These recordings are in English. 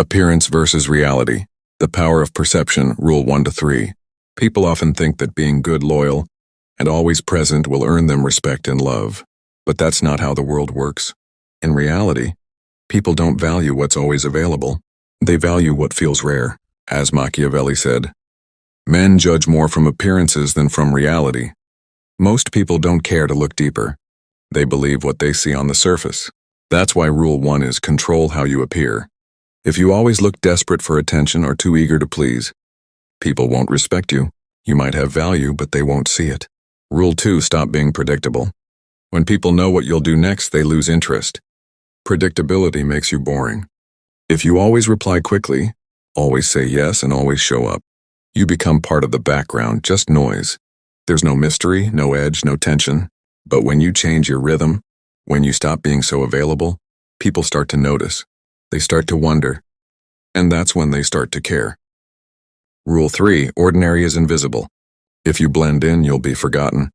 Appearance versus reality. The power of perception, rule 1 to 3. People often think that being good, loyal, and always present will earn them respect and love. But that's not how the world works. In reality, people don't value what's always available. They value what feels rare. As Machiavelli said, men judge more from appearances than from reality. Most people don't care to look deeper. They believe what they see on the surface. That's why rule 1 is control how you appear. If you always look desperate for attention or too eager to please, people won't respect you. You might have value, but they won't see it. Rule 2, stop being predictable. When people know what you'll do next, they lose interest. Predictability makes you boring. If you always reply quickly, always say yes, and always show up, you become part of the background, just noise. There's no mystery, no edge, no tension. But when you change your rhythm, when you stop being so available, people start to notice. They start to wonder. And that's when they start to care. Rule 3, ordinary is invisible. If you blend in, you'll be forgotten.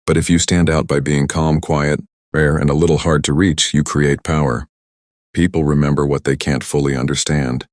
But if you stand out by being calm, quiet, rare, and a little hard to reach, you create power. People remember what they can't fully understand.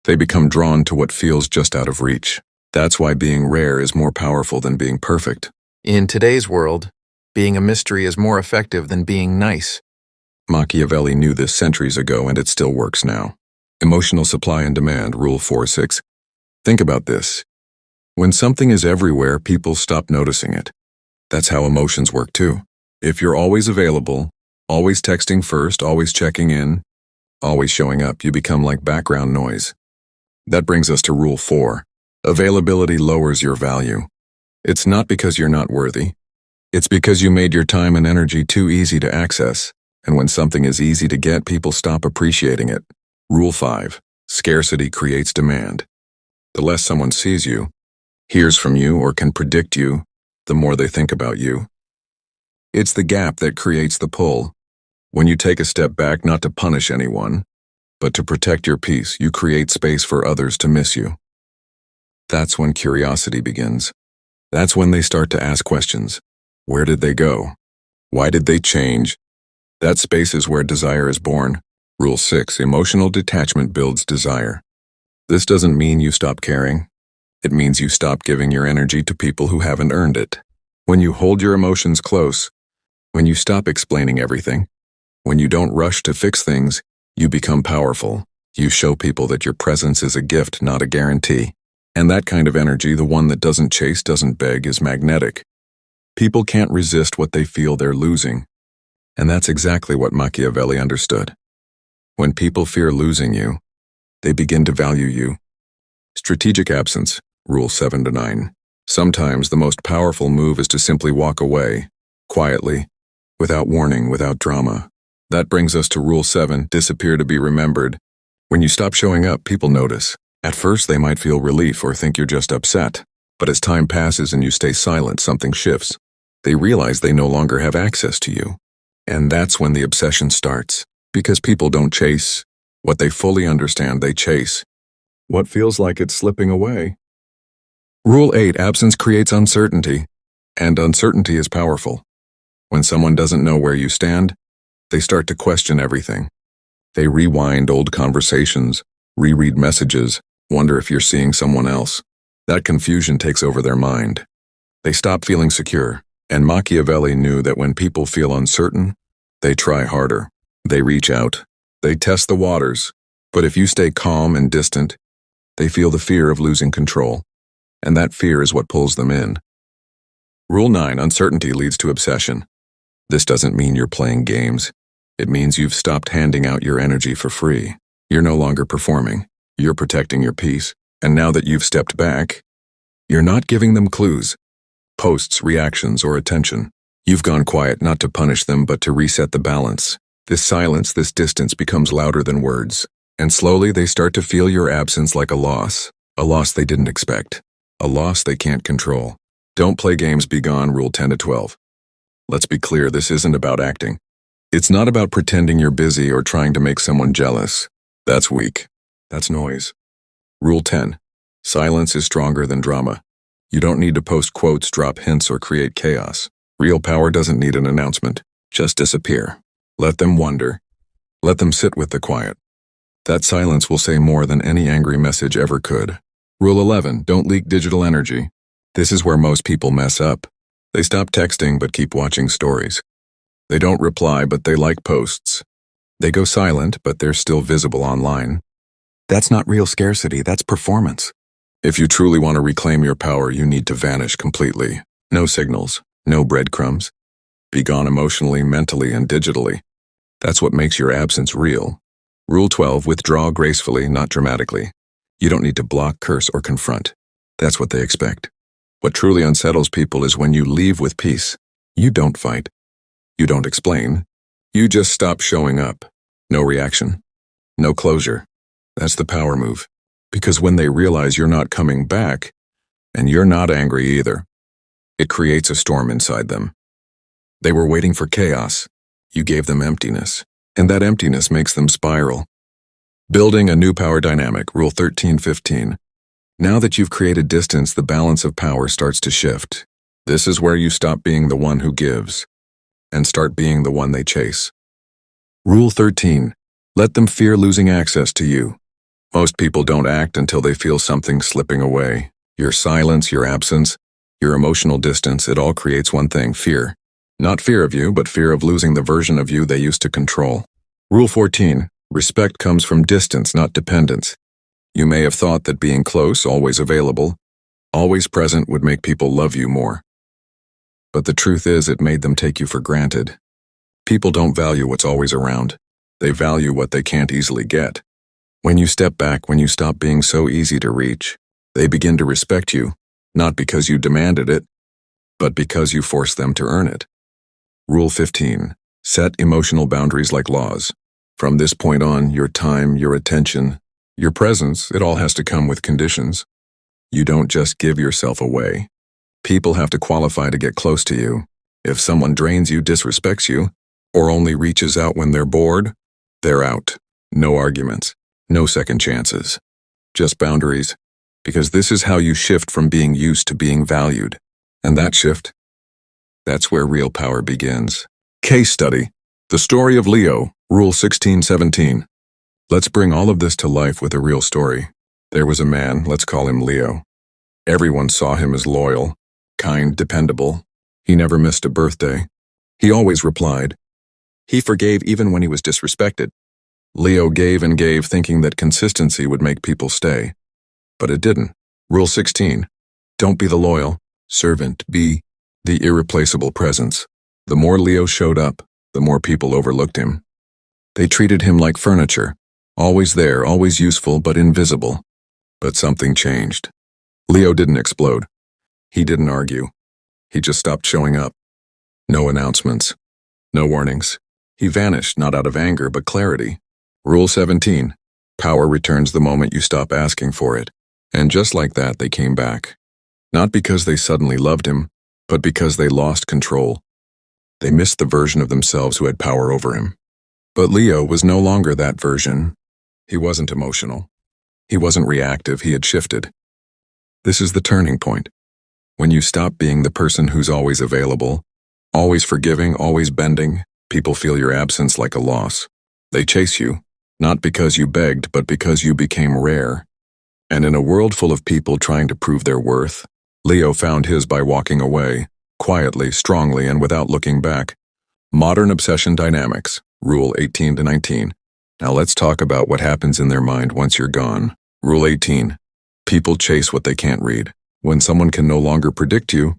They become drawn to what feels just out of reach. That's why being rare is more powerful than being perfect. In today's world, being a mystery is more effective than being nice. Machiavelli knew this centuries ago, and it still works now. Emotional supply and demand, rule 4-6. Think about this. When something is everywhere, people stop noticing it. That's how emotions work too. If you're always available, always texting first, always checking in, always showing up, you become like background noise. That brings us to rule 4. Availability lowers your value. It's not because you're not worthy. It's because you made your time and energy too easy to access. And when something is easy to get, people stop appreciating it. Rule 5. Scarcity creates demand. The less someone sees you, hears from you, or can predict you, the more they think about you. It's the gap that creates the pull. When you take a step back, not to punish anyone, but to protect your peace, you create space for others to miss you. That's when curiosity begins. That's when they start to ask questions. Where did they go? Why did they change? That space is where desire is born. Rule 6. Emotional detachment builds desire. This doesn't mean you stop caring. It means you stop giving your energy to people who haven't earned it. When you hold your emotions close, when you stop explaining everything, when you don't rush to fix things, you become powerful. You show people that your presence is a gift, not a guarantee. And that kind of energy, the one that doesn't chase, doesn't beg, is magnetic. People can't resist what they feel they're losing. And that's exactly what Machiavelli understood. When people fear losing you, they begin to value you. Strategic absence, rule 7 to 9. Sometimes the most powerful move is to simply walk away, quietly, without warning, without drama. That brings us to rule 7, disappear to be remembered. When you stop showing up, people notice. At first, they might feel relief or think you're just upset. But as time passes and you stay silent, something shifts. They realize they no longer have access to you. And that's when the obsession starts. Because people don't chase what they fully understand, they chase what feels like it's slipping away. Rule 8, absence creates uncertainty, and uncertainty is powerful. When someone doesn't know where you stand, they start to question everything. They rewind old conversations, reread messages, wonder if you're seeing someone else. That confusion takes over their mind. They stop feeling secure, and Machiavelli knew that when people feel uncertain, they try harder. They reach out. They test the waters. But if you stay calm and distant, they feel the fear of losing control. And that fear is what pulls them in. Rule 9, uncertainty leads to obsession. This doesn't mean you're playing games. It means you've stopped handing out your energy for free. You're no longer performing. You're protecting your peace. And now that you've stepped back, you're not giving them clues, posts, reactions, or attention. You've gone quiet not to punish them, but to reset the balance. This silence, this distance becomes louder than words. And slowly they start to feel your absence like a loss they didn't expect, a loss they can't control. Don't play games, be gone, rule 10 to 12. Let's be clear, this isn't about acting. It's not about pretending you're busy or trying to make someone jealous. That's weak. That's noise. Rule 10. Silence is stronger than drama. You don't need to post quotes, drop hints, or create chaos. Real power doesn't need an announcement. Just disappear. Let them wonder. Let them sit with the quiet. That silence will say more than any angry message ever could. Rule 11, don't leak digital energy. This is where most people mess up. They stop texting but keep watching stories. They don't reply but they like posts. They go silent but they're still visible online. That's not real scarcity, that's performance. If you truly want to reclaim your power, you need to vanish completely. No signals, no breadcrumbs. Be gone emotionally, mentally, and digitally. That's what makes your absence real. Rule 12, withdraw gracefully, not dramatically. You don't need to block, curse, or confront. That's what they expect. What truly unsettles people is when you leave with peace. You don't fight. You don't explain. You just stop showing up. No reaction. No closure. That's the power move. Because when they realize you're not coming back, and you're not angry either, it creates a storm inside them. They were waiting for chaos. You gave them emptiness, and that emptiness makes them spiral. Building a new power dynamic, Rule 13-15. Now that you've created distance, the balance of power starts to shift. This is where you stop being the one who gives, and start being the one they chase. Rule 13. Let them fear losing access to you. Most people don't act until they feel something slipping away. Your silence, your absence, your emotional distance, it all creates one thing, fear. Not fear of you, but fear of losing the version of you they used to control. Rule 14. Respect comes from distance, not dependence. You may have thought that being close, always available, always present would make people love you more. But the truth is, it made them take you for granted. People don't value what's always around. They value what they can't easily get. When you step back, when you stop being so easy to reach, they begin to respect you, not because you demanded it, but because you forced them to earn it. Rule 15. Set emotional boundaries like laws. From this point on, your time, your attention, your presence, it all has to come with conditions. You don't just give yourself away. People have to qualify to get close to you. If someone drains you, disrespects you, or only reaches out when they're bored, they're out. No arguments. No second chances. Just boundaries. Because this is how you shift from being used to being valued. And that shift, that's where real power begins. Case study. The story of Leo, Rule 16-17. Let's bring all of this to life with a real story. There was a man, let's call him Leo. Everyone saw him as loyal, kind, dependable. He never missed a birthday. He always replied. He forgave even when he was disrespected. Leo gave and gave, thinking that consistency would make people stay. But it didn't. Rule 16. Don't be the loyal servant, be the irreplaceable presence. The more Leo showed up, the more people overlooked him. They treated him like furniture, always there, always useful, but invisible. But something changed. Leo didn't explode. He didn't argue. He just stopped showing up. No announcements. No warnings. He vanished, not out of anger, but clarity. Rule 17. Power returns the moment you stop asking for it. And just like that, they came back. Not because they suddenly loved him, but because they lost control. They missed the version of themselves who had power over him. But Leo was no longer that version. He wasn't emotional. He wasn't reactive, he had shifted. This is the turning point. When you stop being the person who's always available, always forgiving, always bending, people feel your absence like a loss. They chase you, not because you begged, but because you became rare. And in a world full of people trying to prove their worth, Leo found his by walking away, quietly, strongly, and without looking back. Modern obsession dynamics, Rule 18-19. Now let's talk about what happens in their mind once you're gone. Rule 18. People chase what they can't read. When someone can no longer predict you,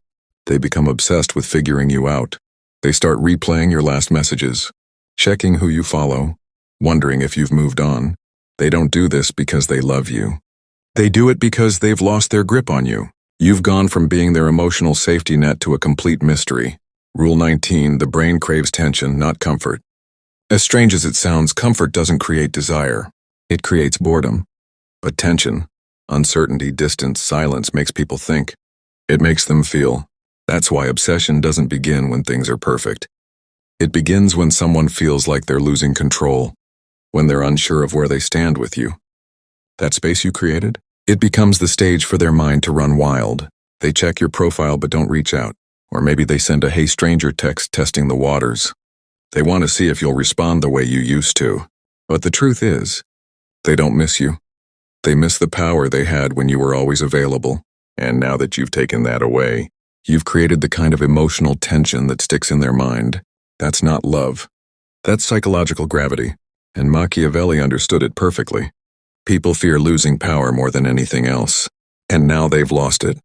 they become obsessed with figuring you out. They start replaying your last messages, checking who you follow, wondering if you've moved on. They don't do this because they love you. They do it because they've lost their grip on you. You've gone from being their emotional safety net to a complete mystery. Rule 19. The brain craves tension, not comfort. As strange as it sounds, comfort doesn't create desire. It creates boredom. But tension, uncertainty, distance, silence makes people think. It makes them feel. That's why obsession doesn't begin when things are perfect. It begins when someone feels like they're losing control, when they're unsure of where they stand with you. That space you created? It becomes the stage for their mind to run wild. They check your profile but don't reach out. Or maybe they send a "Hey stranger" text testing the waters. They want to see if you'll respond the way you used to. But the truth is, They don't miss you. They miss the power they had when you were always available. And now that you've taken that away, you've created the kind of emotional tension that sticks in their mind. That's not love. That's psychological gravity. And Machiavelli understood it perfectly. People fear losing power more than anything else. And now they've lost it.